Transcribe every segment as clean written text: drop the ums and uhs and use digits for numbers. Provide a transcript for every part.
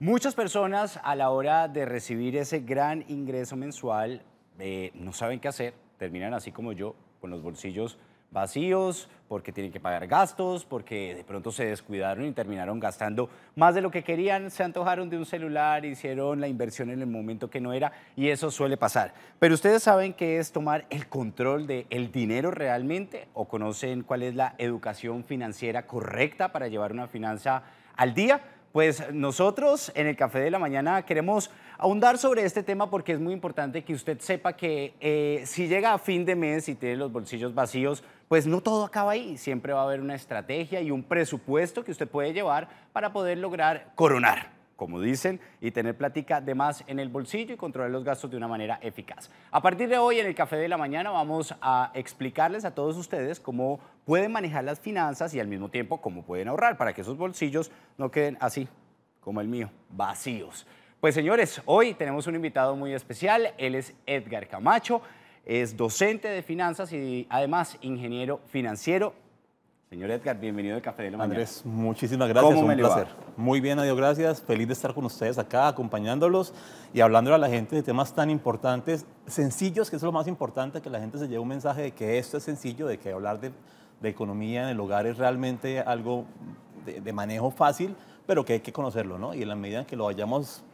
Muchas personas a la hora de recibir ese gran ingreso mensual no saben qué hacer, terminan así como yo, con los bolsillos vacíos, porque tienen que pagar gastos, porque de pronto se descuidaron y terminaron gastando más de lo que querían, se antojaron de un celular, hicieron la inversión en el momento que no era y eso suele pasar. Pero ustedes saben qué es tomar el control del dinero realmente o conocen cuál es la educación financiera correcta para llevar una finanza al día. Pues nosotros en el Café de la Mañana queremos ahondar sobre este tema porque es muy importante que usted sepa que si llega a fin de mes y tiene los bolsillos vacíos, pues no todo acaba ahí. Siempre va a haber una estrategia y un presupuesto que usted puede llevar para poder lograr coronar, como dicen, y tener plática de más en el bolsillo y controlar los gastos de una manera eficaz. A partir de hoy en el Café de la Mañana vamos a explicarles a todos ustedes cómo pueden manejar las finanzas y al mismo tiempo cómo pueden ahorrar para que esos bolsillos no queden así como el mío, vacíos. Pues señores, hoy tenemos un invitado muy especial, él es Edgar Camacho, es docente de finanzas y además ingeniero financiero. Señor Edgar, bienvenido al Café de la Mañana. Andrés, muchísimas gracias, ¿Cómo me un le va? placer. Muy bien, adiós, gracias. Feliz de estar con ustedes acá, acompañándolos y hablándole a la gente de temas tan importantes, sencillos, que es lo más importante, que la gente se lleve un mensaje de que esto es sencillo, de que hablar de economía en el hogar es realmente algo de manejo fácil, pero que hay que conocerlo, ¿no? Y en la medida en que lo vayamos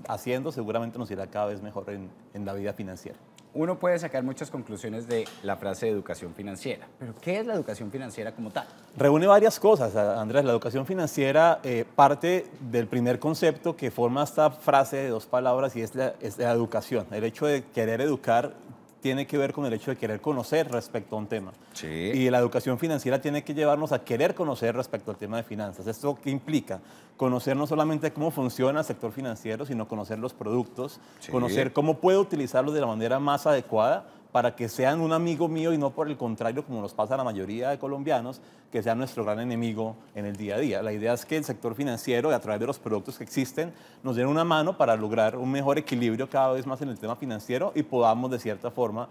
haciendo, seguramente nos irá cada vez mejor en la vida financiera. Uno puede sacar muchas conclusiones de la frase de educación financiera, pero ¿qué es la educación financiera como tal? Reúne varias cosas, Andrés. La educación financiera parte del primer concepto que forma esta frase de dos palabras y es la educación. El hecho de querer educar tiene que ver con el hecho de querer conocer respecto a un tema. Sí. Y la educación financiera tiene que llevarnos a querer conocer respecto al tema de finanzas. ¿Esto qué implica? Conocer no solamente cómo funciona el sector financiero, sino conocer los productos, Sí. conocer cómo puedo utilizarlos de la manera más adecuada para que sean un amigo mío y no por el contrario, como nos pasa a la mayoría de colombianos, que sean nuestro gran enemigo en el día a día. La idea es que el sector financiero, a través de los productos que existen, nos den una mano para lograr un mejor equilibrio cada vez más en el tema financiero y podamos, de cierta forma,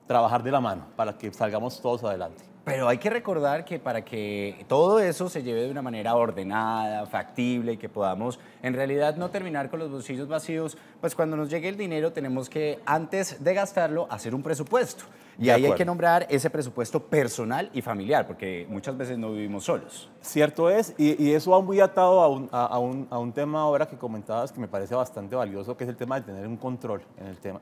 trabajar de la mano para que salgamos todos adelante. Pero hay que recordar que para que todo eso se lleve de una manera ordenada, factible y que podamos en realidad no terminar con los bolsillos vacíos, pues cuando nos llegue el dinero tenemos que, antes de gastarlo, hacer un presupuesto. Y De ahí hay acuerdo. que nombrar ese presupuesto personal y familiar, porque muchas veces no vivimos solos. Cierto es, y eso va muy atado a un tema ahora que comentabas que me parece bastante valioso, que es el tema de tener un control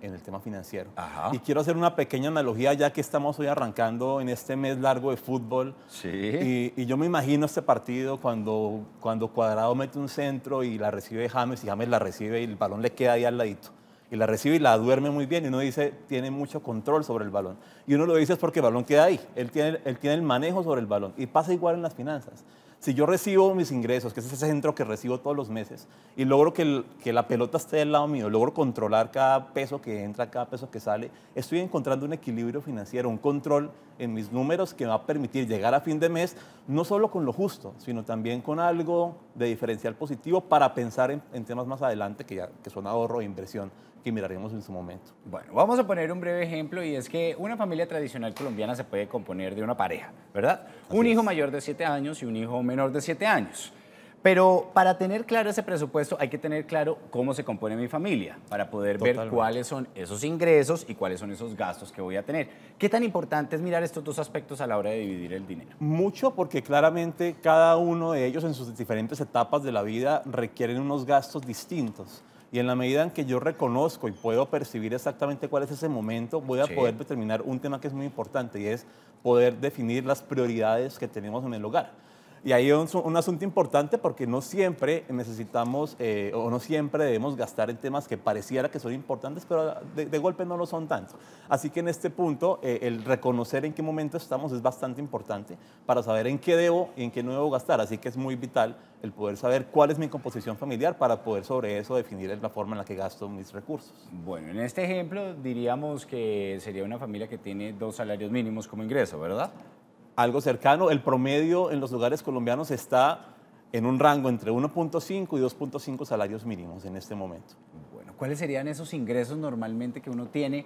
en el tema financiero. Ajá. Y quiero hacer una pequeña analogía ya que estamos hoy arrancando en este mes largo de fútbol. Sí. Y yo me imagino este partido cuando Cuadrado mete un centro y la recibe James y James la recibe y el balón le queda ahí al ladito. Y la recibe y la duerme muy bien y uno dice, tiene mucho control sobre el balón. Y uno lo dice es porque el balón queda ahí, él tiene el manejo sobre el balón. Y pasa igual en las finanzas. Si yo recibo mis ingresos, que es ese centro que recibo todos los meses, y logro que la pelota esté del lado mío, logro controlar cada peso que entra, cada peso que sale, estoy encontrando un equilibrio financiero, un control en mis números que me va a permitir llegar a fin de mes, no solo con lo justo, sino también con algo de diferencial positivo para pensar en temas más adelante que son ahorro e inversión, que miraremos en su momento. Bueno, vamos a poner un breve ejemplo y es que una familia tradicional colombiana se puede componer de una pareja, ¿verdad? Un hijo mayor de 7 años y un hijo menor de 7 años. Pero para tener claro ese presupuesto hay que tener claro cómo se compone mi familia para poder ver Totalmente. cuáles son esos ingresos y cuáles son esos gastos que voy a tener. ¿Qué tan importante es mirar estos dos aspectos a la hora de dividir el dinero? Mucho porque claramente cada uno de ellos en sus diferentes etapas de la vida requieren unos gastos distintos. Y en la medida en que yo reconozco y puedo percibir exactamente cuál es ese momento, voy a Sí. poder determinar un tema que es muy importante y es poder definir las prioridades que tenemos en el hogar. Y ahí es un asunto importante porque no siempre necesitamos o no siempre debemos gastar en temas que pareciera que son importantes, pero de golpe no lo son tanto. Así que en este punto el reconocer en qué momento estamos es bastante importante para saber en qué debo y en qué no debo gastar. Así que es muy vital el poder saber cuál es mi composición familiar para poder sobre eso definir la forma en la que gasto mis recursos. Bueno, en este ejemplo diríamos que sería una familia que tiene 2 salarios mínimos como ingreso, ¿verdad? Algo cercano, el promedio en los hogares colombianos está en un rango entre 1.5 y 2.5 salarios mínimos en este momento. Bueno, ¿cuáles serían esos ingresos normalmente que uno tiene?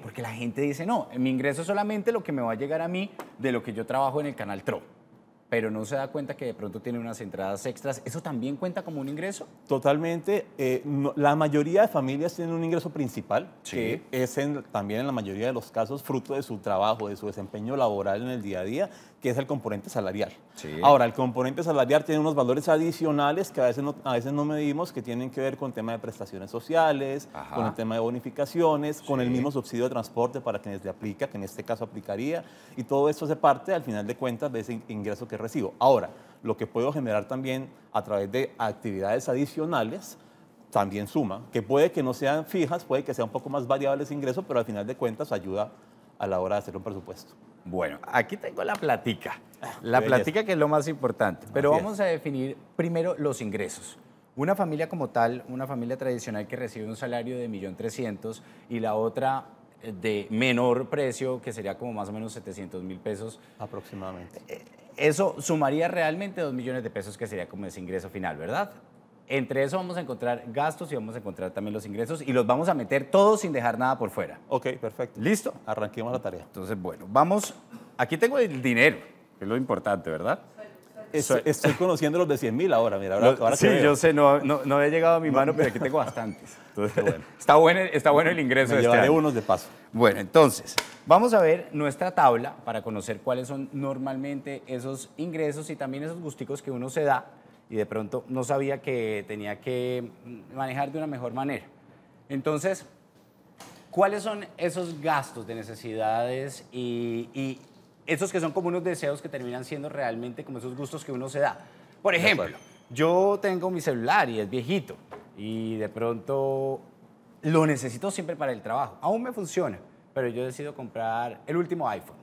Porque la gente dice, no, mi ingreso es solamente lo que me va a llegar a mí de lo que yo trabajo en el canal TRO. pero no se da cuenta que de pronto tiene unas entradas extras, ¿eso también cuenta como un ingreso? Totalmente. La mayoría de familias tienen un ingreso principal, Sí. que es también en la mayoría de los casos fruto de su trabajo, de su desempeño laboral en el día a día, que es el componente salarial. Sí. Ahora, el componente salarial tiene unos valores adicionales que a veces no medimos, que tienen que ver con el tema de prestaciones sociales, Ajá. con el tema de bonificaciones, con el Sí. mismo subsidio de transporte para quienes le aplica, que en este caso aplicaría, y todo esto hace parte, al final de cuentas, de ese ingreso que recibo. Ahora, lo que puedo generar también a través de actividades adicionales también suma, que puede que no sean fijas, puede que sea un poco más variable ese ingreso, pero al final de cuentas ayuda a la hora de hacer un presupuesto. Bueno, aquí tengo la platica. La qué belleza. platica que es lo más importante. Pero Así es. vamos a definir primero los ingresos. Una familia como tal, una familia tradicional que recibe un salario de 1.300.000 y la otra de menor precio, que sería como más o menos 700.000 pesos, Aproximadamente. eso sumaría realmente 2 millones de pesos, que sería como ese ingreso final, ¿verdad? Entre eso vamos a encontrar gastos y vamos a encontrar también los ingresos y los vamos a meter todos sin dejar nada por fuera. Ok, perfecto. ¿Listo? Arranquemos la tarea. Entonces, bueno, vamos. Aquí tengo el dinero, que es lo importante, ¿verdad? Estoy conociendo los de 100.000 ahora, mira, ahora Sí, que veo. yo sé, no he llegado a mi mano, pero aquí tengo bastantes. Entonces, bueno. está bueno el ingreso Me de este llevaré año. unos de paso. Bueno, entonces, vamos a ver nuestra tabla para conocer cuáles son normalmente esos ingresos y también esos gusticos que uno se da y de pronto no sabía que tenía que manejar de una mejor manera. Entonces, ¿cuáles son esos gastos de necesidades y esos que son como unos deseos que terminan siendo realmente como esos gustos que uno se da? Por ejemplo, yo tengo mi celular y es viejito y de pronto lo necesito siempre para el trabajo. Aún me funciona, pero yo decido comprar el último iPhone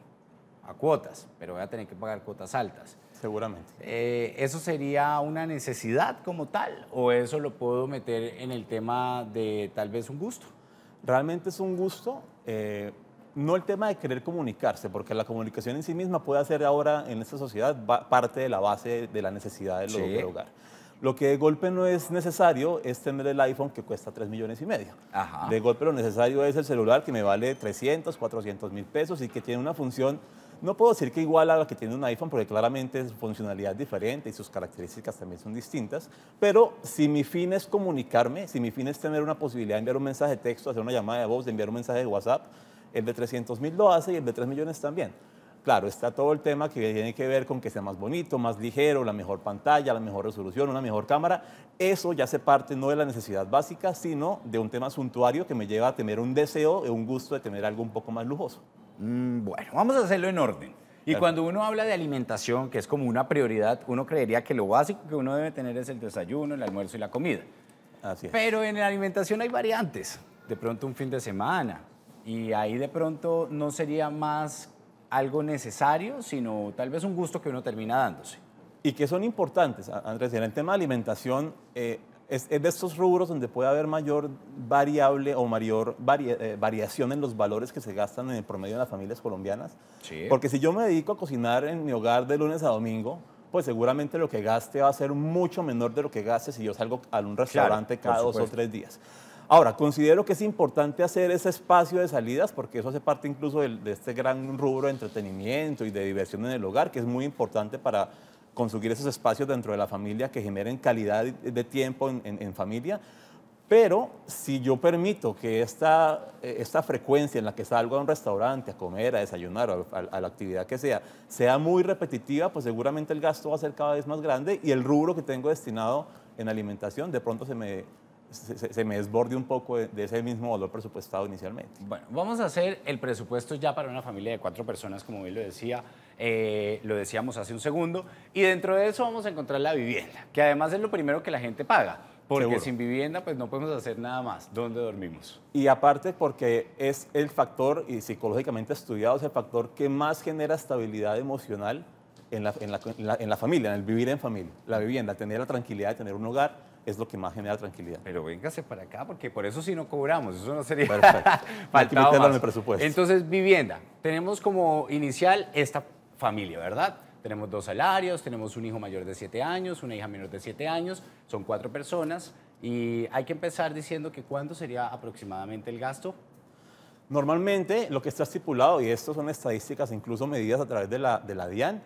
a cuotas, pero voy a tener que pagar cuotas altas. Seguramente. ¿Eso sería una necesidad como tal o eso lo puedo meter en el tema de tal vez un gusto? Realmente es un gusto, no el tema de querer comunicarse, porque la comunicación en sí misma puede hacer ahora en esta sociedad parte de la base de la necesidad del Sí. hogar. Lo que de golpe no es necesario es tener el iPhone que cuesta 3,5 millones. Ajá. De golpe lo necesario es el celular que me vale 300, 400.000 pesos y que tiene una función, no puedo decir que igual a la que tiene un iPhone, porque claramente su funcionalidad es diferente y sus características también son distintas, pero si mi fin es comunicarme, si mi fin es tener una posibilidad de enviar un mensaje de texto, hacer una llamada de voz, de enviar un mensaje de WhatsApp, el de 300.000 lo hace y el de 3 millones también. Claro, está todo el tema que tiene que ver con que sea más bonito, más ligero, la mejor pantalla, la mejor resolución, una mejor cámara. Eso ya hace parte no de la necesidad básica, sino de un tema suntuario que me lleva a tener un deseo, un gusto de tener algo un poco más lujoso. Bueno, vamos a hacerlo en orden. Y Perfecto. cuando uno habla de alimentación, que es como una prioridad, uno creería que lo básico que uno debe tener es el desayuno, el almuerzo y la comida. Así es. Pero en la alimentación hay variantes. De pronto un fin de semana. Y ahí de pronto no sería más algo necesario, sino tal vez un gusto que uno termina dándose. Y que son importantes, Andrés. En el tema de alimentación, es de estos rubros donde puede haber mayor variable o mayor variación en los valores que se gastan en el promedio de las familias colombianas. Sí. Porque si yo me dedico a cocinar en mi hogar de lunes a domingo, pues seguramente lo que gaste va a ser mucho menor de lo que gaste si yo salgo a un restaurante Claro, por cada 2 o supuesto. 3 días. Ahora, considero que es importante hacer ese espacio de salidas porque eso hace parte incluso de este gran rubro de entretenimiento y de diversión en el hogar, que es muy importante para conseguir esos espacios dentro de la familia que generen calidad de tiempo en familia. Pero si yo permito que esta frecuencia en la que salgo a un restaurante a comer, a desayunar, a la actividad que sea muy repetitiva, pues seguramente el gasto va a ser cada vez más grande y el rubro que tengo destinado en alimentación de pronto se me desborde un poco de ese mismo valor presupuestado inicialmente. Bueno, vamos a hacer el presupuesto ya para una familia de 4 personas, como bien lo decíamos hace un segundo, y dentro de eso vamos a encontrar la vivienda, que además es lo primero que la gente paga, porque Seguro. sin vivienda pues no podemos hacer nada más. ¿Dónde dormimos? Y aparte porque es el factor, y psicológicamente estudiado, es el factor que más genera estabilidad emocional en la familia, en el vivir en familia. La vivienda, tener la tranquilidad de tener un hogar, es lo que más genera tranquilidad. Pero véngase para acá, porque por eso sí no cobramos, eso no sería... Perfecto. Hay que Faltaba meterlo en más. el presupuesto. Entonces, vivienda. Tenemos como inicial esta familia, ¿verdad? Tenemos 2 salarios, tenemos un hijo mayor de 7 años, una hija menor de 7 años, son 4 personas y hay que empezar diciendo que ¿cuánto sería aproximadamente el gasto? Normalmente lo que está estipulado, y esto son estadísticas incluso medidas a través de la DIAN,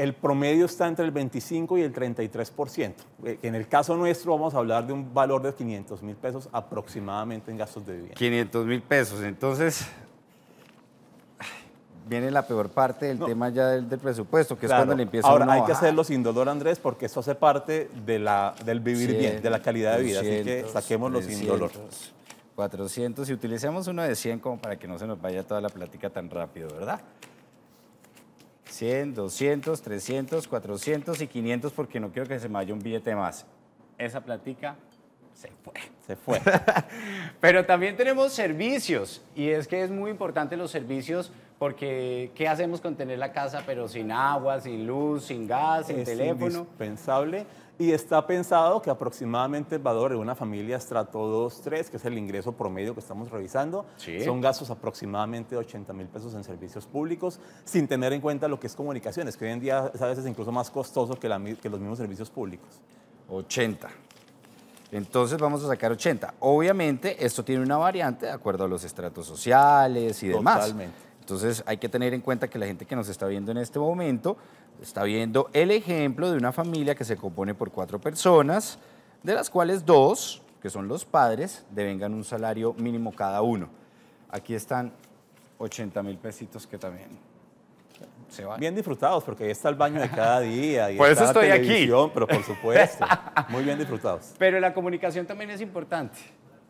El promedio está entre el 25 y el 33%. En el caso nuestro vamos a hablar de un valor de 500.000 pesos aproximadamente en gastos de vivienda. 500.000 pesos. Entonces, viene la peor parte del tema ya del presupuesto, que Claro. es cuando le empieza Ahora, uno a hay que bajar. hacerlo sin dolor, Andrés, porque eso hace parte del vivir bien, de la calidad de vida. Así que 200, saquémoslo sin dolor. 300, 400 y utilicemos uno de 100 como para que no se nos vaya toda la plática tan rápido, ¿verdad? 100, 200, 300, 400 y 500 porque no quiero que se me vaya un billete más. Esa plática se fue. Se fue. Pero también tenemos servicios y es que es muy importante los servicios porque ¿qué hacemos con tener la casa pero sin agua, sin luz, sin gas, sin Es teléfono? indispensable y está pensado que aproximadamente el valor de una familia estrato 2, 3, que es el ingreso promedio que estamos revisando, Sí. son gastos aproximadamente de 80.000 pesos en servicios públicos, sin tener en cuenta lo que es comunicaciones, que hoy en día es a veces incluso más costoso que los mismos servicios públicos. 80. Entonces vamos a sacar 80. Obviamente esto tiene una variante de acuerdo a los estratos sociales y demás. Totalmente. Entonces hay que tener en cuenta que la gente que nos está viendo en este momento está viendo el ejemplo de una familia que se compone por 4 personas, de las cuales 2, que son los padres, devengan un salario mínimo cada uno. Aquí están 80.000 pesitos que también se van. Bien disfrutados, porque ahí está el baño de cada día. Y Por eso está la estoy aquí. televisión, pero por supuesto, muy bien disfrutados. Pero la comunicación también es importante.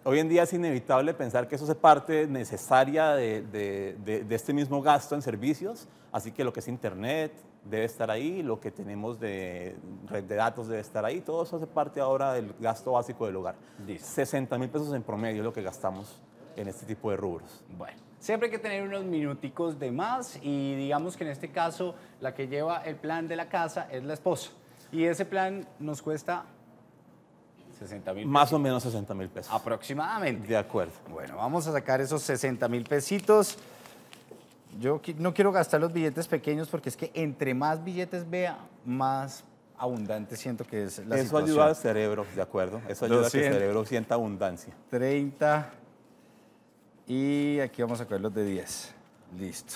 Hoy en día es inevitable pensar que eso es parte necesaria de este mismo gasto en servicios, así que lo que es Internet debe estar ahí, lo que tenemos de red de datos debe estar ahí, todo eso hace parte ahora del gasto básico del hogar. Listo. 60.000 pesos en promedio es lo que gastamos en este tipo de rubros. Bueno, siempre hay que tener unos minuticos de más y digamos que en este caso la que lleva el plan de la casa es la esposa. Y ese plan nos cuesta 60.000 Más o menos 60.000 pesos. aproximadamente. De acuerdo. Bueno, vamos a sacar esos 60.000 pesitos. Yo no quiero gastar los billetes pequeños porque es que entre más billetes vea, más abundante siento que es la Eso situación. ayuda al cerebro, de acuerdo. Eso ayuda a que el 200. cerebro sienta abundancia. 30 y aquí vamos a sacar los de 10. Listo.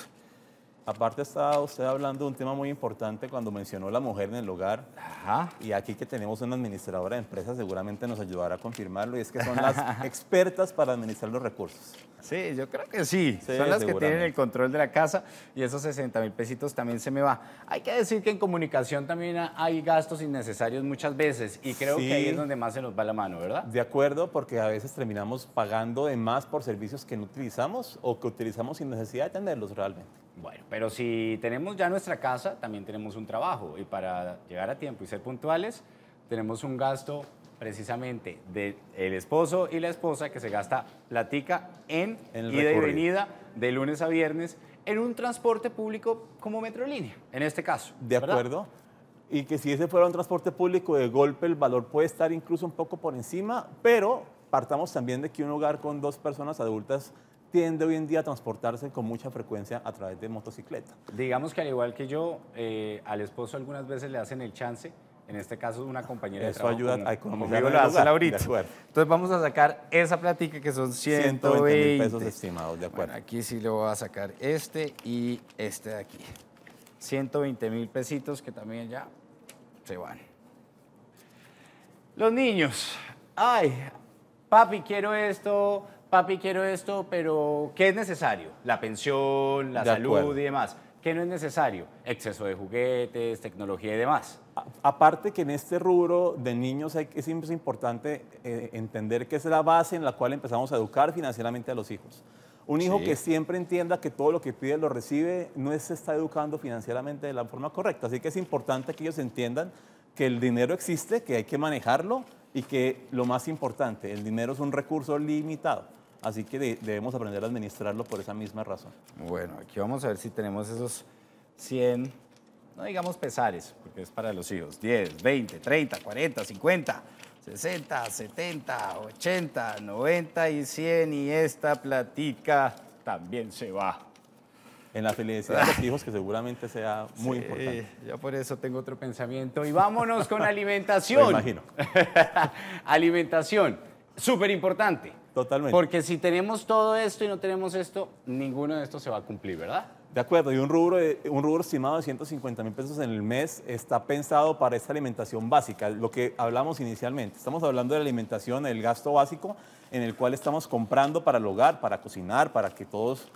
Aparte estaba usted hablando de un tema muy importante cuando mencionó la mujer en el hogar. Ajá. Y aquí que tenemos una administradora de empresas seguramente nos ayudará a confirmarlo y es que son las expertas para administrar los recursos. Sí, yo creo que sí. Sí, Son las que tienen seguramente. el control de la casa y esos 60.000 pesitos también se me va. Hay que decir que en comunicación también hay gastos innecesarios muchas veces y creo Sí. que ahí es donde más se nos va la mano, ¿verdad? De acuerdo, porque a veces terminamos pagando de más por servicios que no utilizamos o que utilizamos sin necesidad de tenerlos realmente. Bueno, pero si tenemos ya nuestra casa, también tenemos un trabajo y para llegar a tiempo y ser puntuales, tenemos un gasto precisamente del esposo y la esposa que se gasta platica en En el ida y recorrido. venida de lunes a viernes en un transporte público como Metrolínea, en este caso. De ¿verdad? acuerdo. Y que si ese fuera un transporte público, de golpe el valor puede estar incluso un poco por encima, pero partamos también de que un hogar con 2 personas adultas tiende hoy en día a transportarse con mucha frecuencia a través de motocicleta. Digamos que al igual que yo, al esposo algunas veces le hacen el chance, en este caso una compañera de Eso trabajo. ayuda como- a economizar conmigo en lo el hace hogar, Laurita. de acuerdo. Entonces vamos a sacar esa platica que son 120.000 pesos 120. estimados, de acuerdo. Bueno, aquí sí le voy a sacar este y este de aquí. 120.000 pesitos que también ya se van. Los niños. Ay, papi, quiero esto, pero ¿qué es necesario? La pensión, la De salud acuerdo. y demás. ¿Qué no es necesario? Exceso de juguetes, tecnología y demás. Aparte que en este rubro de niños siempre es importante entender que es la base en la cual empezamos a educar financieramente a los hijos. Un hijo Sí. que siempre entienda que todo lo que pide lo recibe no se está educando financieramente de la forma correcta. Así que es importante que ellos entiendan que el dinero existe, que hay que manejarlo y que lo más importante, el dinero es un recurso limitado. Así que debemos aprender a administrarlo por esa misma razón. Bueno, aquí vamos a ver si tenemos esos 100, no digamos pesares, porque es para los hijos. 10, 20, 30, 40, 50, 60, 70, 80, 90 y 100. Y esta platica también se va. En la felicidad de los hijos, que seguramente sea muy Sí, importante. ya por eso tengo otro pensamiento. Y vámonos con alimentación. Lo imagino. Alimentación, súper importante. Totalmente. Porque si tenemos todo esto y no tenemos esto, ninguno de estos se va a cumplir, ¿verdad? De acuerdo, y un rubro estimado de 150.000 pesos en el mes está pensado para esta alimentación básica, lo que hablamos inicialmente. Estamos hablando de la alimentación, el gasto básico en el cual estamos comprando para el hogar, para cocinar, para que todos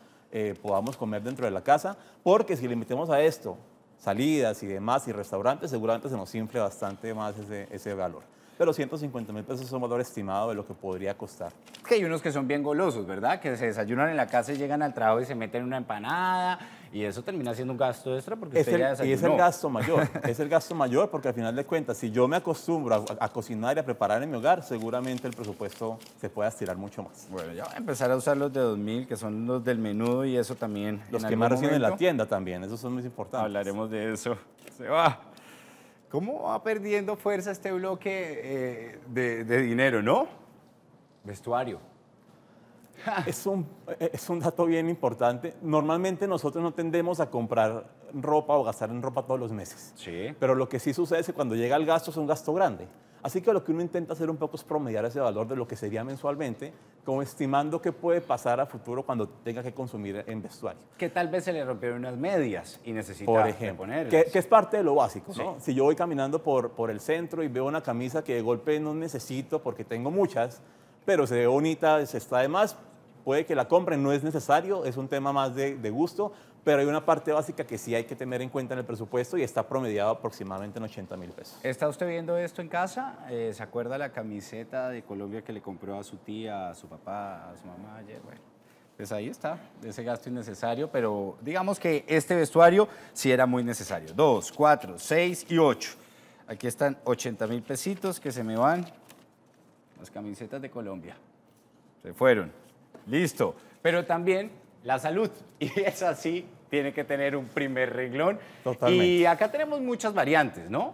podamos comer dentro de la casa, porque si le metemos a esto salidas y demás y restaurantes, seguramente se nos infle bastante más ese valor. Pero 150.000 pesos es un valor estimado de lo que podría costar. Es que hay unos que son bien golosos, ¿verdad? Que se desayunan en la casa y llegan al trabajo y se meten una empanada y eso termina siendo un gasto extra porque usted ya desayunó. Y es el gasto mayor, es el gasto mayor porque al final de cuentas, si yo me acostumbro a cocinar y a preparar en mi hogar, seguramente el presupuesto se puede estirar mucho más. Bueno, ya voy a empezar a usar los de 2.000, que son los del menudo y eso también. Los que más reciben en la tienda también, esos son muy importantes. Hablaremos de eso. Se va. ¿Cómo va perdiendo fuerza este bloque de dinero, no? Vestuario. Es un dato bien importante. Normalmente nosotros no tendemos a comprar ropa o gastar en ropa todos los meses. Sí. Pero lo que sí sucede es que cuando llega el gasto es un gasto grande. Así que lo que uno intenta hacer un poco es promediar ese valor de lo que sería mensualmente, como estimando qué puede pasar a futuro cuando tenga que consumir en vestuario. Que tal vez se le rompieron unas medias y necesita Por ejemplo, reponerlas. que es parte de lo básico, ¿no? Sí. Si yo voy caminando por el centro y veo una camisa que de golpe no necesito porque tengo muchas, pero se ve bonita, se está de más, puede que la compren, no es necesario, es un tema más de gusto, pero hay una parte básica que sí hay que tener en cuenta en el presupuesto y está promediado aproximadamente en 80.000 pesos. ¿Está usted viendo esto en casa? ¿Se acuerda la camiseta de Colombia que le compró a su tía, a su papá, a su mamá ayer? Bueno, pues ahí está, ese gasto innecesario, pero digamos que este vestuario sí era muy necesario. 2, 4, 6 y 8. Aquí están 80.000 pesitos que se me van. Las camisetas de Colombia. Se fueron. Listo. Pero también la salud. Y esa sí tiene que tener un primer renglón. Totalmente. Y acá tenemos muchas variantes, ¿no?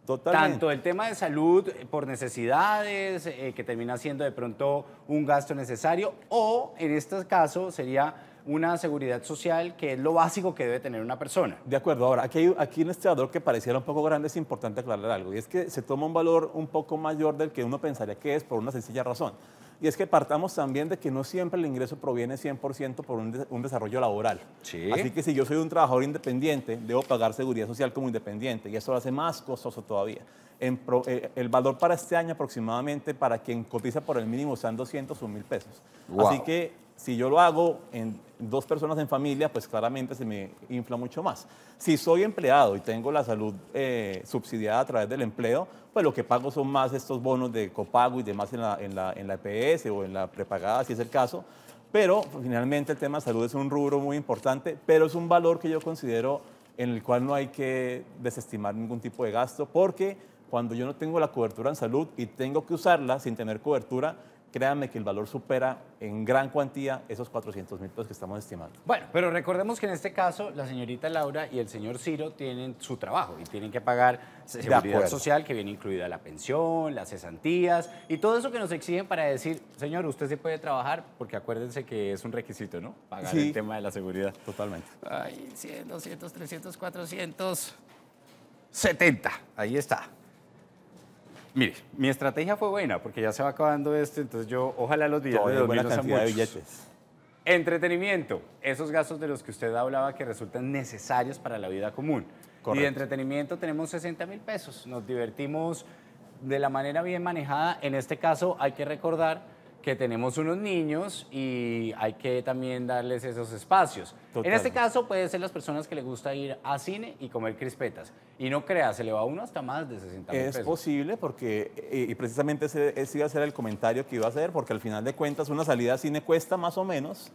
Totalmente. Tanto el tema de salud por necesidades, que termina siendo de pronto un gasto necesario, o en este caso sería una seguridad social, que es lo básico que debe tener una persona. De acuerdo, ahora, aquí en este valor que pareciera un poco grande es importante aclarar algo, y es que se toma un valor un poco mayor del que uno pensaría que es por una sencilla razón. Y es que partamos también de que no siempre el ingreso proviene 100% por un desarrollo laboral. Sí. Así que si yo soy un trabajador independiente, debo pagar seguridad social como independiente, y eso lo hace más costoso todavía. El valor para este año aproximadamente para quien cotiza por el mínimo están 201.000 pesos. Wow. Así que si yo lo hago en 2 personas en familia, pues claramente se me infla mucho más. Si soy empleado y tengo la salud subsidiada a través del empleo, pues lo que pago son más estos bonos de copago y demás en la EPS o en la prepagada, si es el caso. Pero finalmente el tema de salud es un rubro muy importante, pero es un valor que yo considero en el cual no hay que desestimar ningún tipo de gasto, porque cuando yo no tengo la cobertura en salud y tengo que usarla sin tener cobertura, créanme que el valor supera en gran cuantía esos 400.000 pesos que estamos estimando. Bueno, pero recordemos que en este caso la señorita Laura y el señor Ciro tienen su trabajo y tienen que pagar seguridad acuerdo. social, que viene incluida la pensión, las cesantías y todo eso que nos exigen para decir, señor, usted se puede trabajar, porque acuérdense que es un requisito, ¿no? Pagar Sí. el tema de la seguridad. Totalmente. Ay, 100, 200, 300, 470. Ahí está. Mire, mi estrategia fue buena porque ya se va acabando esto, entonces yo, ojalá los billetes Todavía de hay buena 2.000 no sean cantidad de muchos. billetes. Entretenimiento, esos gastos de los que usted hablaba que resultan necesarios para la vida común. Correcto. Y de entretenimiento tenemos 60.000 pesos. Nos divertimos de la manera bien manejada. En este caso hay que recordar que tenemos unos niños y hay que también darles esos espacios. En este Totalmente. caso puede ser las personas que les gusta ir a cine y comer crispetas. Y no crea, se le va a uno hasta más de 60.000 Es pesos. posible porque, y precisamente ese iba a ser el comentario que iba a hacer, porque al final de cuentas una salida a cine cuesta más o menos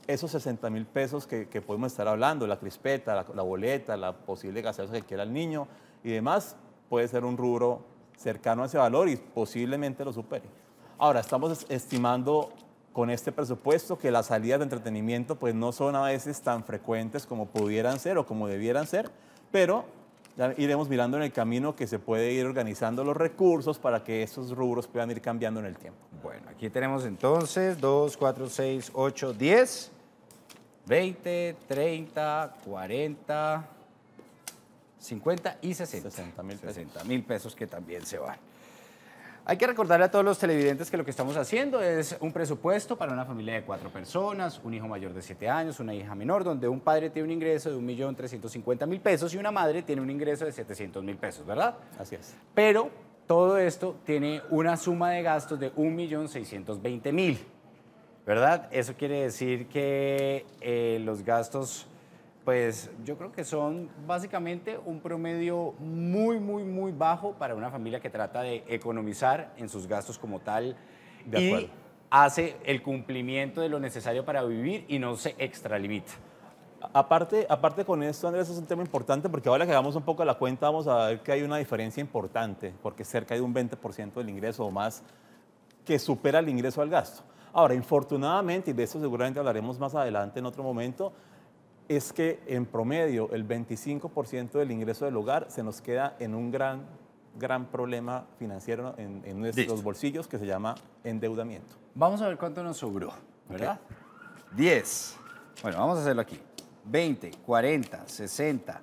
esos 60.000 pesos que podemos estar hablando, la crispeta, la boleta, la posible gaseosa que quiera el niño y demás, puede ser un rubro cercano a ese valor y posiblemente lo supere. Ahora, estamos estimando con este presupuesto que las salidas de entretenimiento pues no son a veces tan frecuentes como pudieran ser o como debieran ser, pero ya iremos mirando en el camino que se puede ir organizando los recursos para que esos rubros puedan ir cambiando en el tiempo. Bueno, aquí tenemos entonces 2, 4, 6, 8, 10, 20, 30, 40, 50 y 60. 60.000 pesos. 60.000 pesos que también se van. Hay que recordarle a todos los televidentes que lo que estamos haciendo es un presupuesto para una familia de 4 personas, un hijo mayor de 7 años, una hija menor, donde un padre tiene un ingreso de 1.350.000 pesos y una madre tiene un ingreso de 700.000 pesos, ¿verdad? Así es. Pero todo esto tiene una suma de gastos de 1.620.000, ¿verdad? Eso quiere decir que los gastos, pues yo creo que son básicamente un promedio muy bajo para una familia que trata de economizar en sus gastos como tal De acuerdo. y hace el cumplimiento de lo necesario para vivir y no se extralimita. Aparte con esto, Andrés, es un tema importante porque ahora que hagamos un poco la cuenta vamos a ver que hay una diferencia importante, porque cerca de un 20% del ingreso o más que supera el ingreso al gasto. Ahora, infortunadamente, y de eso seguramente hablaremos más adelante en otro momento, es que en promedio el 25% del ingreso del hogar se nos queda en un gran problema financiero en nuestros Listo. bolsillos que se llama endeudamiento. Vamos a ver cuánto nos sobró, ¿verdad? 10. Bueno, vamos a hacerlo aquí. 20, 40, 60,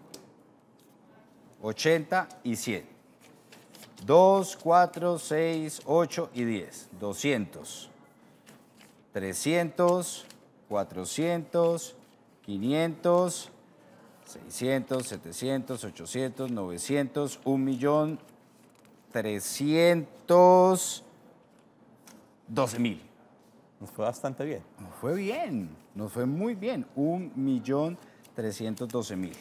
80 y 100. 2, 4, 6, 8 y 10. 200, 300, 400, 500, 600, 700, 800, 900, 1.312.000. Nos fue bastante bien. Nos fue bien, nos fue muy bien. 1.312.000.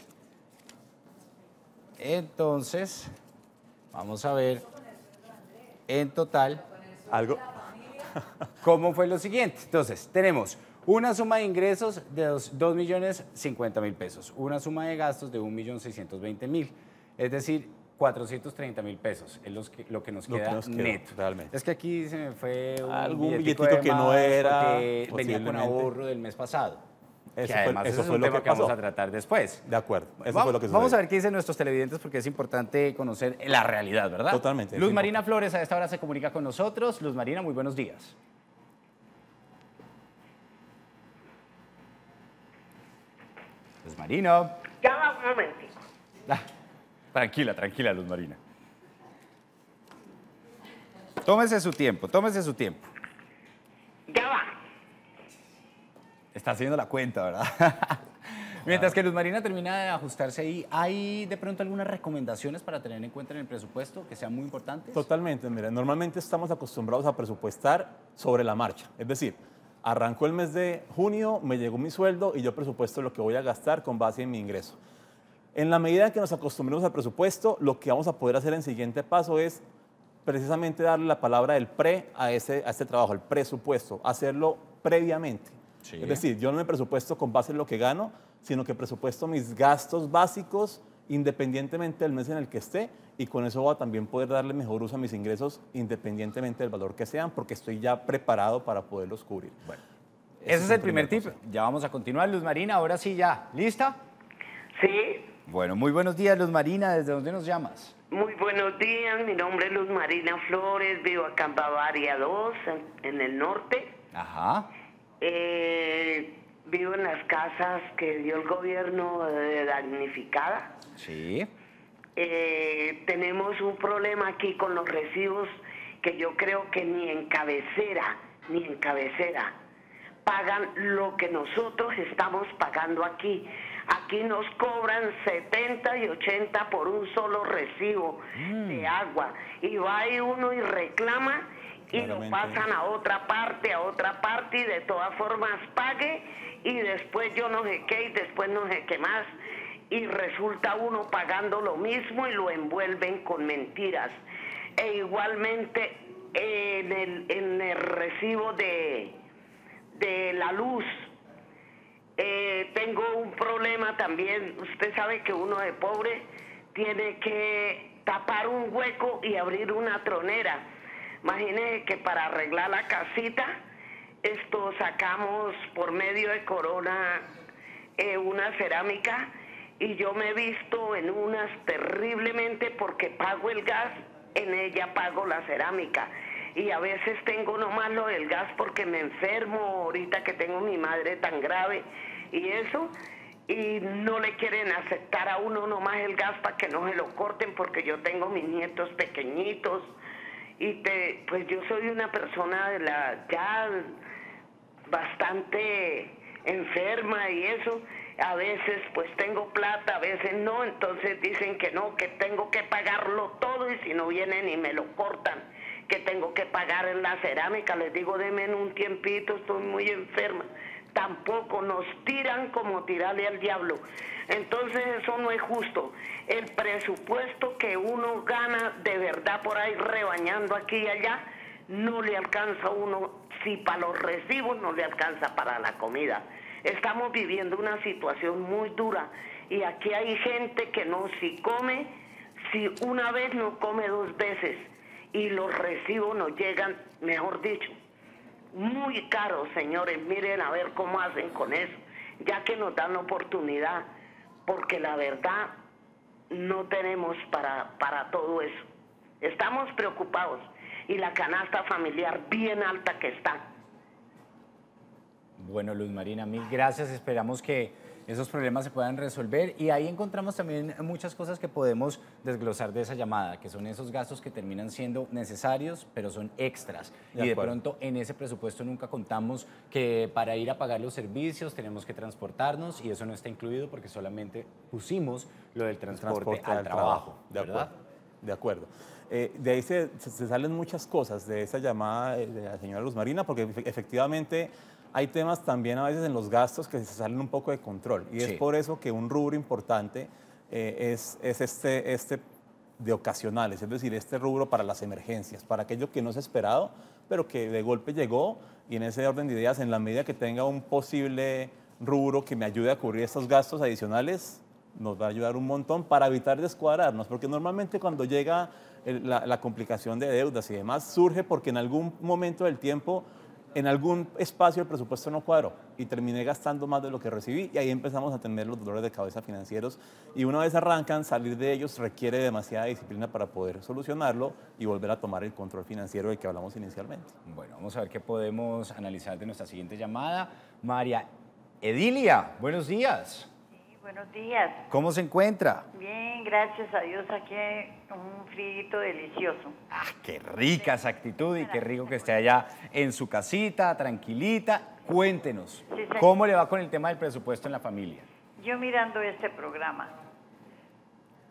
Entonces, vamos a ver en total Algo, cómo fue lo siguiente. Entonces, tenemos una suma de ingresos de 2.050.000 pesos, una suma de gastos de 1.620.000, es decir, 430.000 pesos es lo que nos queda neto. realmente. Es que aquí se me fue Algún billetico billetico que de no más era, porque venía con posiblemente. ahorro del mes pasado. Eso Que fue- además eso ese es fue un lo tema que que vamos pasó. a tratar después. De acuerdo, eso fue lo que sucedió. Vamos a ver qué dicen nuestros televidentes porque es importante conocer la realidad, ¿verdad? Totalmente, es Luz Marina Flores a esta hora se comunica con nosotros. Luz Marina, muy buenos días. Luz Marina. Ya va un momentico. Ah, tranquila, tranquila, Luz Marina. Tómese su tiempo, tómese su tiempo. Ya va. Está haciendo la cuenta, ¿verdad? Mientras que Luz Marina termina de ajustarse ahí, ¿hay de pronto algunas recomendaciones para tener en cuenta en el presupuesto que sean muy importantes? Totalmente, mira, normalmente estamos acostumbrados a presupuestar sobre la marcha. Es decir, arrancó el mes de junio, me llegó mi sueldo y yo presupuesto lo que voy a gastar con base en mi ingreso. En la medida en que nos acostumbremos al presupuesto, lo que vamos a poder hacer en siguiente paso es precisamente darle la palabra del a este trabajo, el presupuesto, hacerlo previamente. Sí. Es decir, yo no me presupuesto con base en lo que gano, sino que presupuesto mis gastos básicos independientemente del mes en el que esté y con eso voy a también poder darle mejor uso a mis ingresos independientemente del valor que sean porque estoy ya preparado para poderlos cubrir. Bueno, ese es el primer tip. Ya vamos a continuar, Luz Marina. Ahora sí, ya. ¿Lista? Sí. Bueno, muy buenos días, Luz Marina. ¿Desde dónde nos llamas? Muy buenos días. Mi nombre es Luz Marina Flores. Vivo acá en Bavaria 2, en el norte. Ajá. Vivo en las casas que dio el gobierno de damnificada. Sí. Tenemos un problema aquí con los recibos que yo creo que ni en cabecera pagan lo que nosotros estamos pagando aquí. Aquí nos cobran 70 y 80 por un solo recibo de agua. Y va y uno y reclama y lo Claramente. pasan a otra parte y de todas formas pague y después yo no sé qué y después no sé qué más. Y resulta uno pagando lo mismo y lo envuelven con mentiras. E igualmente en el recibo de la luz, tengo un problema también. Usted sabe que uno de pobre tiene que tapar un hueco y abrir una tronera. Imagínese que para arreglar la casita, sacamos por medio de Corona una cerámica y yo me he visto en unas terriblemente porque pago el gas, en ella pago la cerámica. Y a veces tengo nomás lo del gas porque me enfermo, ahorita que tengo mi madre tan grave y eso, y no le quieren aceptar a uno nomás el gas para que no se lo corten porque yo tengo mis nietos pequeñitos pues yo soy una persona ya bastante enferma y eso. A veces pues tengo plata, a veces no, entonces dicen que no, que tengo que pagarlo todo y si no vienen y me lo cortan, que tengo que pagar en la cerámica. Les digo, denme un tiempito, estoy muy enferma. Tampoco nos tiran como tirarle al diablo. Entonces eso no es justo. El presupuesto que uno gana de verdad por ahí rebañando aquí y allá, no le alcanza a uno, si para los recibos no le alcanza para la comida. Estamos viviendo una situación muy dura y aquí hay gente que no, si come, si una vez no come 2 veces y los recibos nos llegan, mejor dicho, muy caros, señores. Miren a ver cómo hacen con eso, ya que nos dan la oportunidad, porque la verdad no tenemos para todo eso. Estamos preocupados y la canasta familiar bien alta que está. Bueno, Luz Marina, mil gracias. Esperamos que esos problemas se puedan resolver y ahí encontramos también muchas cosas que podemos desglosar de esa llamada, que son esos gastos que terminan siendo necesarios, pero son extras. Y de pronto en ese presupuesto nunca contamos que para ir a pagar los servicios tenemos que transportarnos y eso no está incluido porque solamente pusimos lo del transporte al trabajo, ¿verdad? De acuerdo. De ahí se salen muchas cosas de esa llamada de la señora Luz Marina, porque efectivamente hay temas también a veces en los gastos que se salen un poco de control. Y es por eso que un rubro importante es este de ocasionales, es decir, este rubro para las emergencias, para aquello que no se ha esperado, pero que de golpe llegó. Y en ese orden de ideas, en la medida que tenga un posible rubro que me ayude a cubrir estos gastos adicionales, nos va a ayudar un montón para evitar descuadrarnos, porque normalmente cuando llega la complicación de deudas y demás, surge porque en algún momento del tiempo, en algún espacio el presupuesto no cuadró y terminé gastando más de lo que recibí y ahí empezamos a tener los dolores de cabeza financieros y una vez arrancan, salir de ellos requiere demasiada disciplina para poder solucionarlo y volver a tomar el control financiero del que hablamos inicialmente. Bueno, vamos a ver qué podemos analizar de nuestra siguiente llamada. María Edilia, buenos días. Buenos días. ¿Cómo se encuentra? Bien, gracias a Dios, aquí un frío delicioso. Ah, qué rica esa actitud y qué rico que esté allá en su casita, tranquilita. Cuéntenos, ¿cómo le va con el tema del presupuesto en la familia? Yo mirando este programa,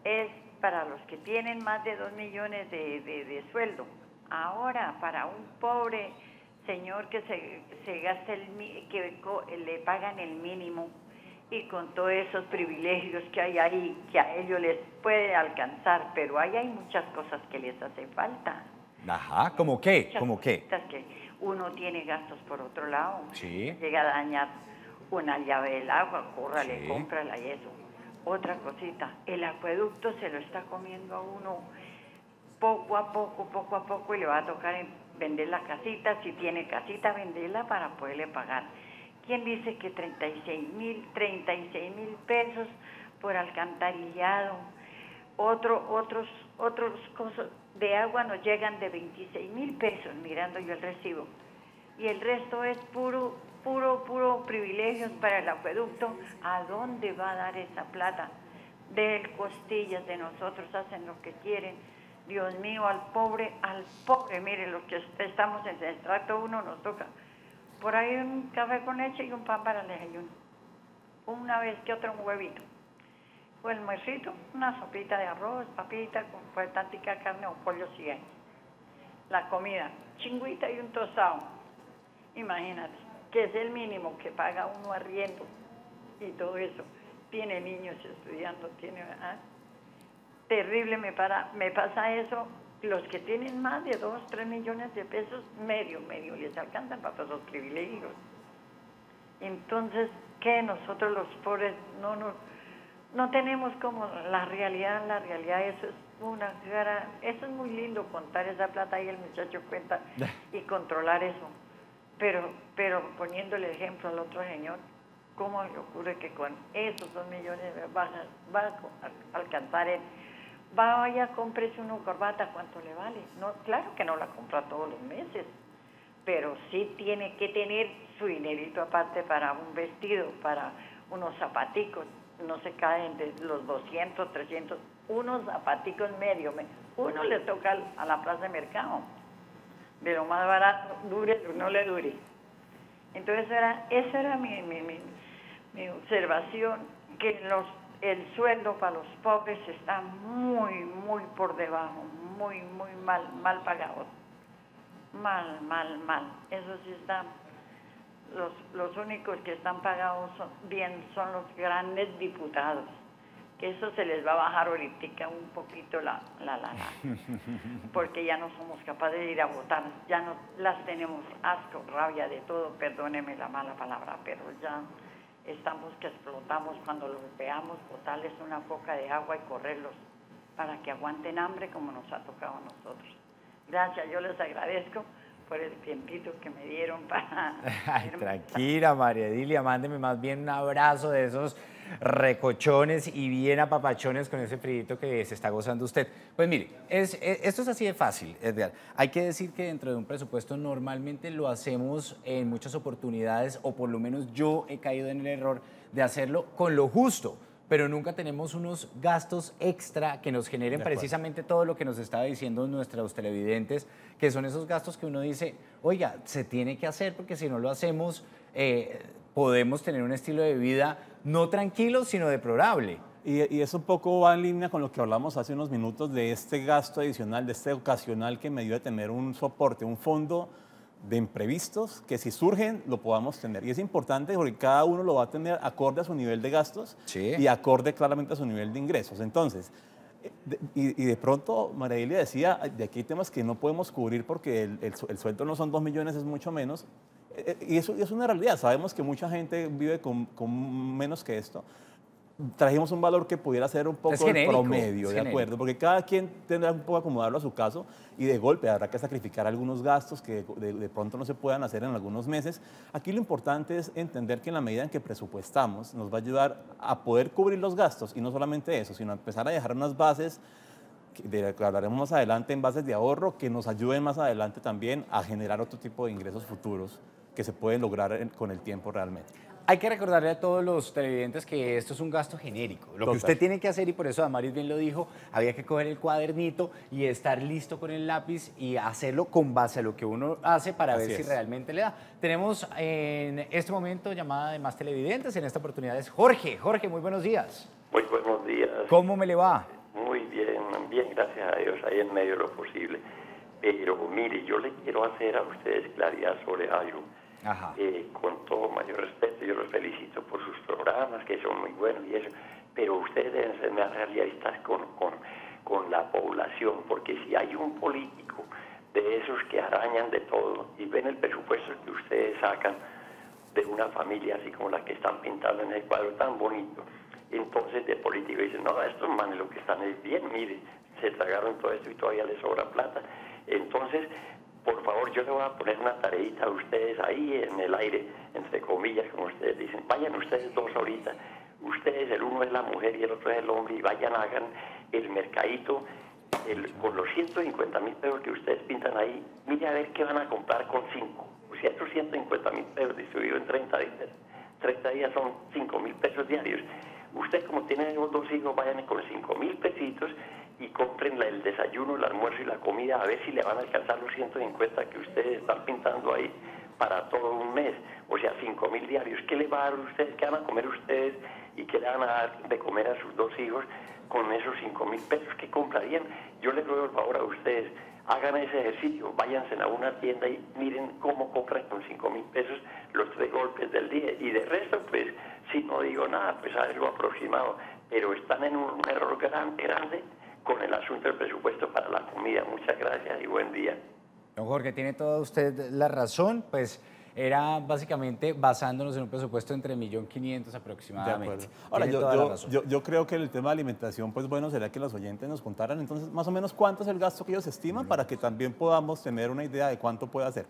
es para los que tienen más de 2 millones de sueldo. Ahora, para un pobre señor que se gasta que le pagan el mínimo, y con todos esos privilegios que hay ahí, que a ellos les puede alcanzar, pero ahí hay muchas cosas que les hace falta. Ajá, ¿cómo qué? ¿Cómo qué? Que uno tiene gastos por otro lado. Sí. Llega a dañar una llave del agua, córrale, cómprala y eso. Otra cosita, el acueducto se lo está comiendo a uno poco a poco y le va a tocar vender la casita, si tiene casita, venderla para poderle pagar. ¿Quién dice que 36,000 pesos por alcantarillado? Otros cosas de agua nos llegan de 26,000 pesos, mirando yo el recibo. Y el resto es puro privilegios para el acueducto. ¿A dónde va a dar esa plata? De costillas de nosotros hacen lo que quieren. Dios mío, al pobre, mire, los que estamos en el estrato 1 nos toca por ahí un café con leche y un pan para el desayuno. Una vez que otra un huevito. O el almuercito, una sopita de arroz, papita, con tantica carne o pollo si hay. La comida, chingüita y un tostado. Imagínate, que es el mínimo que paga uno arriendo y todo eso. Tiene niños estudiando, Terrible me pasa eso. Los que tienen más de 2, 3 millones de pesos, medio les alcanzan para todos los privilegios. Entonces, ¿qué? Nosotros los pobres no tenemos como la realidad, eso es muy lindo contar esa plata y el muchacho cuenta y controlar eso. Pero poniendo el ejemplo al otro señor, ¿cómo le ocurre que con esos 2 millones va a alcanzar él? Vaya, cómprese una corbata, ¿cuánto le vale? No, claro que no la compra todos los meses, pero sí tiene que tener su dinerito aparte para un vestido, para unos zapaticos, no se caen de los 200, 300, unos zapaticos medio. Uno le toca a la plaza de mercado de lo más barato, dure o no le dure. Entonces esa era mi observación, que el sueldo para los pobres está muy, muy por debajo, muy, muy mal pagado. Mal. Eso sí está. Los únicos que están pagados bien son los grandes diputados, que eso se les va a bajar ahorita un poquito la porque ya no somos capaces de ir a votar, ya no las tenemos asco, rabia de todo, perdóneme la mala palabra, pero ya estamos que explotamos cuando los veamos, botarles una coca de agua y correrlos para que aguanten hambre como nos ha tocado a nosotros. Gracias, yo les agradezco por el tiempito que me dieron para... Ay, tranquila, María Edilia, mándeme más bien un abrazo de esos recochones y bien apapachones con ese frío que se está gozando usted. Pues mire, esto es así de fácil, Edgar. Hay que decir que dentro de un presupuesto normalmente lo hacemos en muchas oportunidades, o por lo menos yo he caído en el error de hacerlo con lo justo, pero nunca tenemos unos gastos extra que nos generen precisamente todo lo que nos estaba diciendo nuestros televidentes, que son esos gastos que uno dice, oiga, se tiene que hacer porque si no lo hacemos, podemos tener un estilo de vida no tranquilo, sino deplorable. Y eso un poco va en línea con lo que hablamos hace unos minutos de este gasto adicional, de este ocasional que me dio de tener un soporte, un fondo de imprevistos que si surgen lo podamos tener. Y es importante porque cada uno lo va a tener acorde a su nivel de gastos y acorde claramente a su nivel de ingresos. Entonces, y de pronto María Edilia decía, de aquí hay temas que no podemos cubrir porque el sueldo no son 2 millones, es mucho menos. Y eso es una realidad. Sabemos que mucha gente vive con menos que esto. Trajimos un valor que pudiera ser un poco el promedio, ¿de acuerdo? Porque cada quien tendrá un poco acomodarlo a su caso y de golpe habrá que sacrificar algunos gastos que de pronto no se puedan hacer en algunos meses. Aquí lo importante es entender que en la medida en que presupuestamos nos va a ayudar a poder cubrir los gastos y no solamente eso, sino a empezar a dejar unas bases de las que hablaremos más adelante, en bases de ahorro que nos ayuden más adelante también a generar otro tipo de ingresos futuros que se pueden lograr con el tiempo realmente. Hay que recordarle a todos los televidentes que esto es un gasto genérico. Lo que usted tiene que hacer, y por eso Damaris bien lo dijo, había que coger el cuadernito y estar listo con el lápiz y hacerlo con base a lo que uno hace para ver si realmente le da. Tenemos en este momento llamada de más televidentes. En esta oportunidad es Jorge. Jorge, muy buenos días. Muy buenos días. ¿Cómo me le va? Muy bien, bien, gracias a Dios, ahí en medio de lo posible. Pero mire, yo le quiero hacer a ustedes claridad sobre algo. Ajá. Con todo mayor respeto, yo los felicito por sus programas, que son muy buenos y eso, pero ustedes deben ser más realistas con la población, porque si hay un político de esos que arañan de todo y ven el presupuesto que ustedes sacan de una familia así como la que están pintando en el cuadro tan bonito, entonces de político dicen, no, estos manes lo que están es bien, mire, se tragaron todo esto y todavía les sobra plata. Entonces, por favor, yo le voy a poner una tareita a ustedes ahí en el aire, entre comillas, como ustedes dicen. Vayan ustedes dos ahorita. Ustedes, el uno es la mujer y el otro es el hombre, y vayan, hagan el mercadito con los 150.000 pesos que ustedes pintan ahí. Mire a ver qué van a comprar con 5. O sea, estos 150.000 pesos distribuidos en 30 días. 30 días son 5.000 pesos diarios. Usted, como tiene dos hijos, vayan con 5.000 pesitos y compren el desayuno, el almuerzo y la comida, a ver si le van a alcanzar los 150 que ustedes están pintando ahí para todo un mes. O sea, 5.000 diarios. ¿Qué le va a dar ustedes? ¿Qué van a comer ustedes? ¿Y qué le van a dar de comer a sus dos hijos con esos 5.000 pesos? ¿Qué comprarían? Yo les ruego el favor a ustedes, hagan ese ejercicio, váyanse a una tienda y miren cómo compran con 5.000 pesos los 3 golpes del día. Y de resto, pues, si no digo nada, pues algo aproximado. Pero están en un error grande con el asunto del presupuesto para la comida. Muchas gracias y buen día. Don Jorge, tiene toda usted la razón, pues era básicamente basándonos en un presupuesto entre 1.500.000 aproximadamente. Ahora, yo creo que el tema de alimentación, pues bueno, sería que los oyentes nos contaran entonces más o menos cuánto es el gasto que ellos estiman para que también podamos tener una idea de cuánto puede hacer.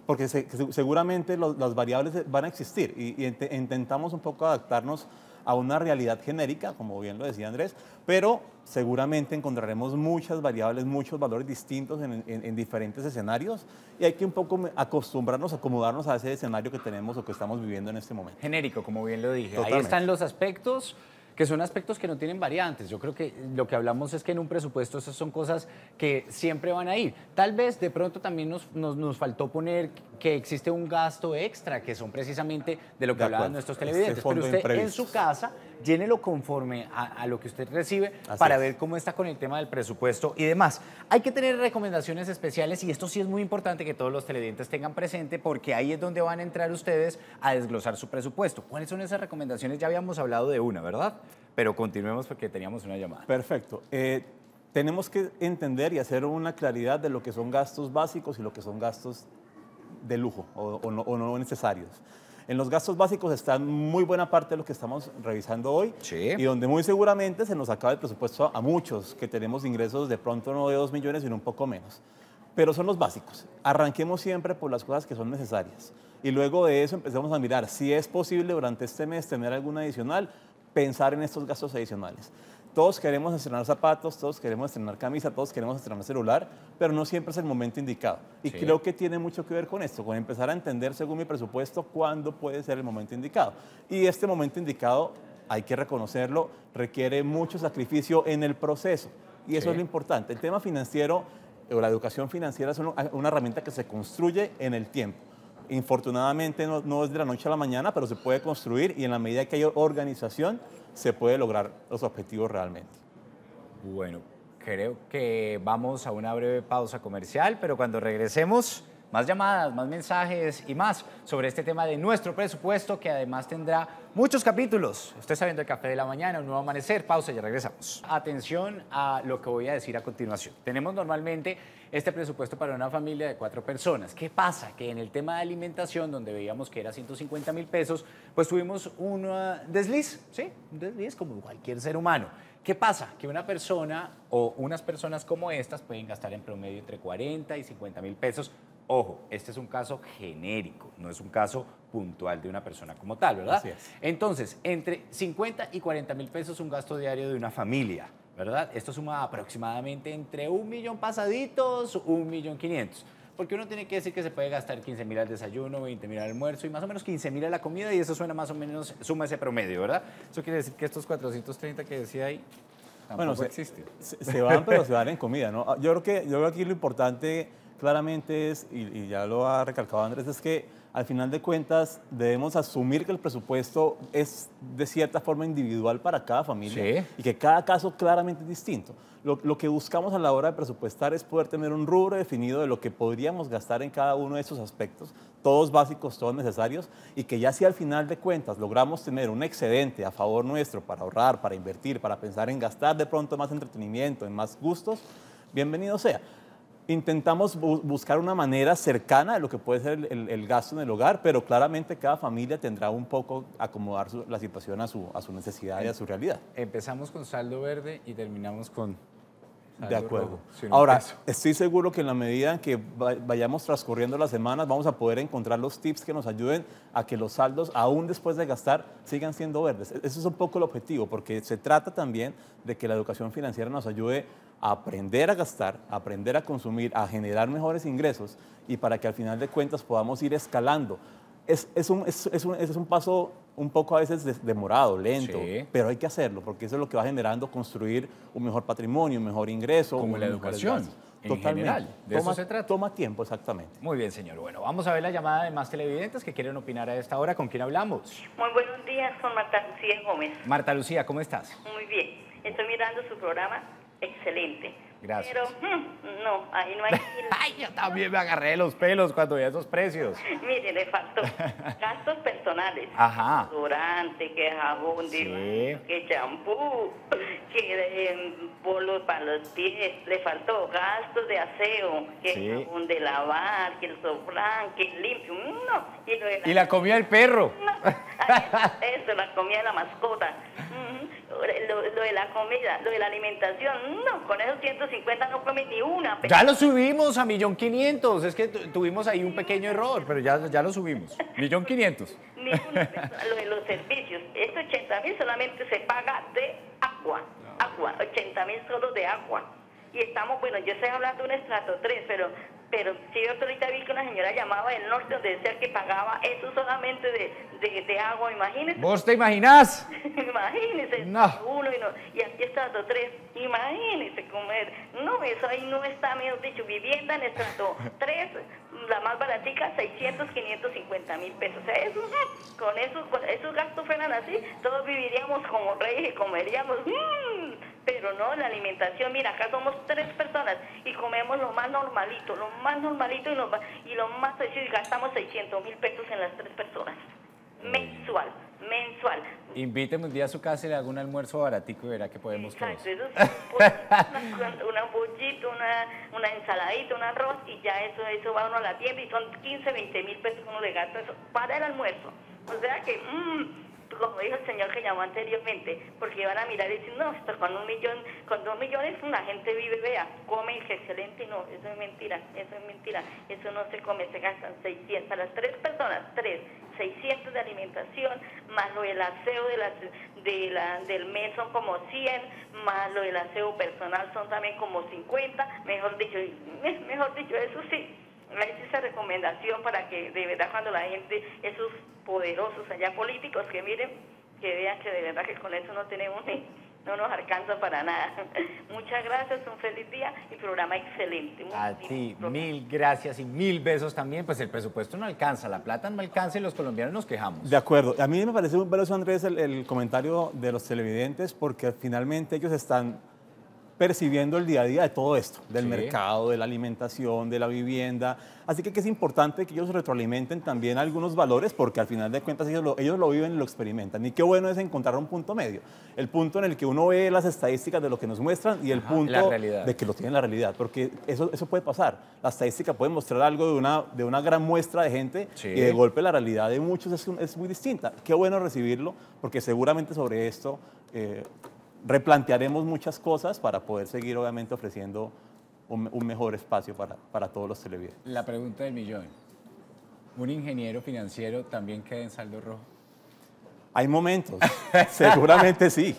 Porque seguramente las variables van a existir y intentamos un poco adaptarnos a una realidad genérica, como bien lo decía Andrés, pero seguramente encontraremos muchas variables, muchos valores distintos en diferentes escenarios y hay que un poco acostumbrarnos, acomodarnos a ese escenario que tenemos o que estamos viviendo en este momento. Genérico, como bien lo dije. Totalmente. Ahí están los aspectos que son aspectos que no tienen variantes. Yo creo que lo que hablamos es que en un presupuesto esas son cosas que siempre van a ir. Tal vez de pronto también nos faltó poner que existe un gasto extra, que son precisamente de lo que hablaban nuestros televidentes. Pero usted en su casa, llénelo conforme a lo que usted recibe para ver cómo está con el tema del presupuesto y demás. Hay que tener recomendaciones especiales y esto sí es muy importante que todos los televidentes tengan presente porque ahí es donde van a entrar ustedes a desglosar su presupuesto. ¿Cuáles son esas recomendaciones? Ya habíamos hablado de una, ¿verdad? Pero continuemos porque teníamos una llamada. Perfecto. Tenemos que entender y hacer una claridad de lo que son gastos básicos y lo que son gastos de lujo o no necesarios. En los gastos básicos está muy buena parte de lo que estamos revisando hoy y donde muy seguramente se nos acaba el presupuesto a muchos que tenemos ingresos de pronto no de 2 millones sino un poco menos. Pero son los básicos. Arranquemos siempre por las cosas que son necesarias y luego de eso empecemos a mirar si es posible durante este mes tener alguna adicional, pensar en estos gastos adicionales. Todos queremos estrenar zapatos, todos queremos estrenar camisa, todos queremos estrenar celular, pero no siempre es el momento indicado. Y creo que tiene mucho que ver con esto, con empezar a entender según mi presupuesto cuándo puede ser el momento indicado. Y este momento indicado, hay que reconocerlo, requiere mucho sacrificio en el proceso. Y eso es lo importante. El tema financiero o la educación financiera es una herramienta que se construye en el tiempo. Infortunadamente no es de la noche a la mañana, pero se puede construir y en la medida que hay organización, se puede lograr los objetivos realmente. Bueno, creo que vamos a una breve pausa comercial, pero cuando regresemos, más llamadas, más mensajes y más sobre este tema de nuestro presupuesto, que además tendrá muchos capítulos. Usted está viendo el Café de la Mañana, un nuevo amanecer, pausa y ya regresamos. Atención a lo que voy a decir a continuación. Tenemos normalmente este presupuesto para una familia de 4 personas. ¿Qué pasa? Que en el tema de alimentación, donde veíamos que era 150.000 pesos, pues tuvimos un desliz, ¿sí? Un desliz como cualquier ser humano. ¿Qué pasa? Que una persona o unas personas como estas pueden gastar en promedio entre 40 y 50.000 pesos. Ojo, este es un caso genérico, no es un caso puntual de una persona como tal, ¿verdad? Así es. Entonces, entre 50 y 40.000 pesos un gasto diario de una familia, ¿verdad? Esto suma aproximadamente entre 1 millón pasaditos, 1.500.000. Porque uno tiene que decir que se puede gastar 15.000 al desayuno, 20.000 al almuerzo y más o menos 15.000 a la comida y eso suena más o menos, suma ese promedio, ¿verdad? Eso quiere decir que estos 430 que decía ahí tampoco existen. Se van, pero se van en comida, ¿no? Yo creo que aquí lo importante claramente es, y ya lo ha recalcado Andrés, es que al final de cuentas debemos asumir que el presupuesto es de cierta forma individual para cada familia y que cada caso claramente es distinto. Lo que buscamos a la hora de presupuestar es poder tener un rubro definido de lo que podríamos gastar en cada uno de esos aspectos, todos básicos, todos necesarios, y que ya si al final de cuentas logramos tener un excedente a favor nuestro para ahorrar, para invertir, para pensar en gastar de pronto más entretenimiento, en más gustos, bienvenido sea. Intentamos buscar una manera cercana de lo que puede ser el gasto en el hogar, pero claramente cada familia tendrá un poco acomodar la situación a su necesidad y a su realidad. Empezamos con saldo verde y terminamos con saldo de acuerdo. rojo, Ahora, estoy seguro que en la medida en que vayamos transcurriendo las semanas, vamos a poder encontrar los tips que nos ayuden a que los saldos, aún después de gastar, sigan siendo verdes. Ese es un poco el objetivo, porque se trata también de que la educación financiera nos ayude a aprender a gastar, a aprender a consumir, a generar mejores ingresos y para que al final de cuentas podamos ir escalando. Es un paso un poco a veces demorado, lento, pero hay que hacerlo porque eso es lo que va generando construir un mejor patrimonio, un mejor ingreso. Como la educación en general, de eso se trata. Toma tiempo, exactamente. Muy bien, señor. Bueno, vamos a ver la llamada de más televidentes que quieren opinar a esta hora. ¿Con quién hablamos? Muy buenos días, con Marta Lucía Gómez. Marta Lucía, ¿cómo estás? Muy bien, estoy mirando su programa, excelente. Gracias. Pero, no, ahí no hay... Ay, yo también me agarré de los pelos cuando vi esos precios. Mire, le faltó gastos personales. Ajá. Durante, que jabón, que champú, que bolos para los pies. Le faltó gastos de aseo, que jabón de lavar, que el sofrán, que el limpio. No. Y la comida del perro. No. Eso, la comida de la mascota. Lo de la comida, lo de la alimentación, no, con esos 150 no comí ni una. Ya lo subimos a 1.500.000, es que tuvimos ahí un pequeño error, pero ya lo subimos. 1.500.000. Ni una persona. Lo de los servicios, estos 80.000 solamente se paga de agua, 80.000 solo de agua. Y estamos, bueno, yo estoy hablando de un estrato 3, pero Pero sí, yo ahorita vi que una señora llamaba del norte donde decía que pagaba eso solamente de agua, imagínese. ¿Vos te imaginás? Imagínese, No. uno y aquí estrato 3, imagínese comer. No, eso ahí no está, mejor dicho, vivienda en estrato 3, la más baratica, 600, 550 mil pesos. O sea, eso, con esos gastos fueran así, todos viviríamos como reyes y comeríamos. Pero no, la alimentación, mira, acá somos 3 personas y comemos lo más normalito y lo más sencillo, y gastamos 600 mil pesos en las 3 personas. Mensual. Invíteme un día a su casa y le hago un almuerzo baratico y verá que podemos todos. Exacto, eso sí, una pollito, una ensaladita, un arroz y ya eso va uno a la tienda y son 15, 20 mil pesos que uno le gasta eso para el almuerzo. O sea que, como dijo el señor que llamó anteriormente, porque van a mirar y decir, no, esto con 1 millón, con 2 millones la gente vive, vea, come excelente, y no, eso es mentira, eso no se come, se gastan 600, para las 3 personas, 600 de alimentación, más lo del aseo del mes son como 100, más lo del aseo personal son también como 50, mejor dicho, eso sí. Ahí sí esa recomendación para que de verdad cuando la gente, esos poderosos allá políticos, que miren, que vean que de verdad que con eso no nos alcanza para nada. Muchas gracias, un feliz día y programa excelente. A ti, mil gracias y mil besos también. Pues el presupuesto no alcanza, la plata no alcanza y los colombianos nos quejamos. De acuerdo. A mí me parece muy valioso, Andrés, el comentario de los televidentes, porque finalmente ellos están percibiendo el día a día de todo esto, del mercado, de la alimentación, de la vivienda. Así que es importante que ellos retroalimenten también algunos valores, porque al final de cuentas ellos lo viven y lo experimentan. Y qué bueno es encontrar un punto medio. El punto en el que uno ve las estadísticas de lo que nos muestran y el punto de que lo tienen la realidad. Porque eso puede pasar. La estadística puede mostrar algo de una gran muestra de gente y de golpe la realidad de muchos es muy distinta. Qué bueno recibirlo, porque seguramente sobre esto replantearemos muchas cosas para poder seguir, obviamente, ofreciendo un mejor espacio para todos los televidentes. La pregunta del millón. ¿Un ingeniero financiero también queda en saldo rojo? Hay momentos, seguramente sí.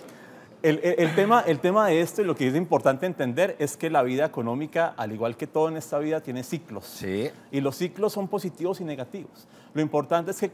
El tema de esto y lo que es importante entender es que la vida económica, al igual que todo en esta vida, tiene ciclos. Sí. Y los ciclos son positivos y negativos. Lo importante es que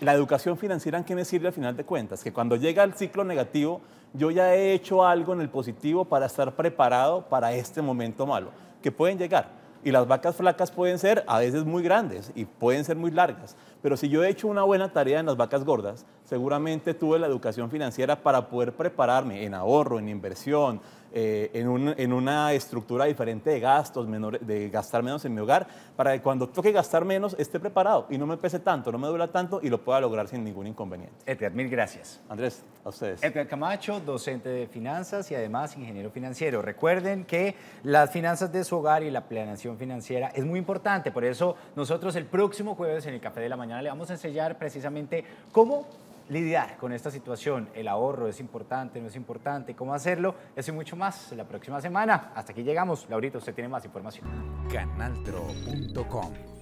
la educación financiera, ¿en qué me sirve al final de cuentas? Que cuando llega el ciclo negativo, yo ya he hecho algo en el positivo para estar preparado para este momento malo, que pueden llegar. Y las vacas flacas pueden ser a veces muy grandes y pueden ser muy largas. Pero si yo he hecho una buena tarea en las vacas gordas, seguramente tuve la educación financiera para poder prepararme en ahorro, en inversión, en una estructura diferente de gastos, de gastar menos en mi hogar, para que cuando toque gastar menos esté preparado y no me pese tanto, no me duela tanto y lo pueda lograr sin ningún inconveniente. Edgar, mil gracias. Andrés, a ustedes. Edgar Camacho, docente de finanzas y además ingeniero financiero. Recuerden que las finanzas de su hogar y la planeación financiera es muy importante, por eso nosotros el próximo jueves en el Café de la Mañana le vamos a enseñar precisamente cómo lidiar con esta situación. El ahorro es importante, no es importante, cómo hacerlo, eso y mucho más la próxima semana. Hasta aquí llegamos. Laurita, usted tiene más información. Canaltro.com